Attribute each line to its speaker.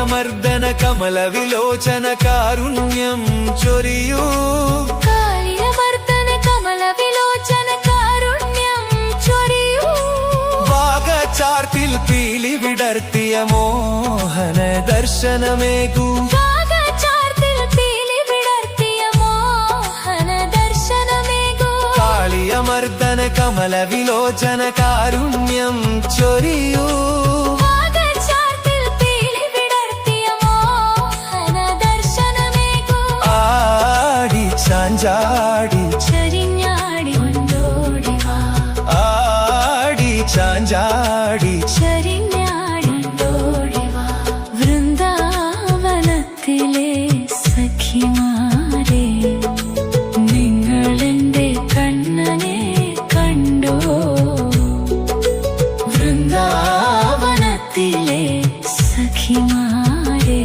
Speaker 1: കാളിയമർദ്ദന കമല വിലോചന കാരുണ്യം ചൊരിയൂ
Speaker 2: കാളിയമർദ്ദന കമല വിലോചന കാരുണ്യം ചൊരിയൂ
Speaker 1: വാഗചാർത്തിൽ പീലി വിടർത്തിയ മോഹന ദർശനമേകൂ
Speaker 2: വാഗചാർത്തിൽ പീലി വിടർത്തിയ മോഹന ദർശനമേകൂ
Speaker 1: കാളിയമർദ്ദന കമല വിലോചന കാരുണ്യം ചൊരിയൂ ചാഞ്ചാടി
Speaker 2: ചരിഞ്ഞാടി കൊണ്ടോടിവാ
Speaker 1: ആടി ചാഞ്ചാടി
Speaker 2: ചരിഞ്ഞാടി കൊണ്ടോടിവാ വൃന്ദാവനത്തിലെ സഖിമാരെ നിങ്ങളെന്റെ കണ്ണനെ കണ്ടോ വൃന്ദാവനത്തിലെ സഖിമാരെ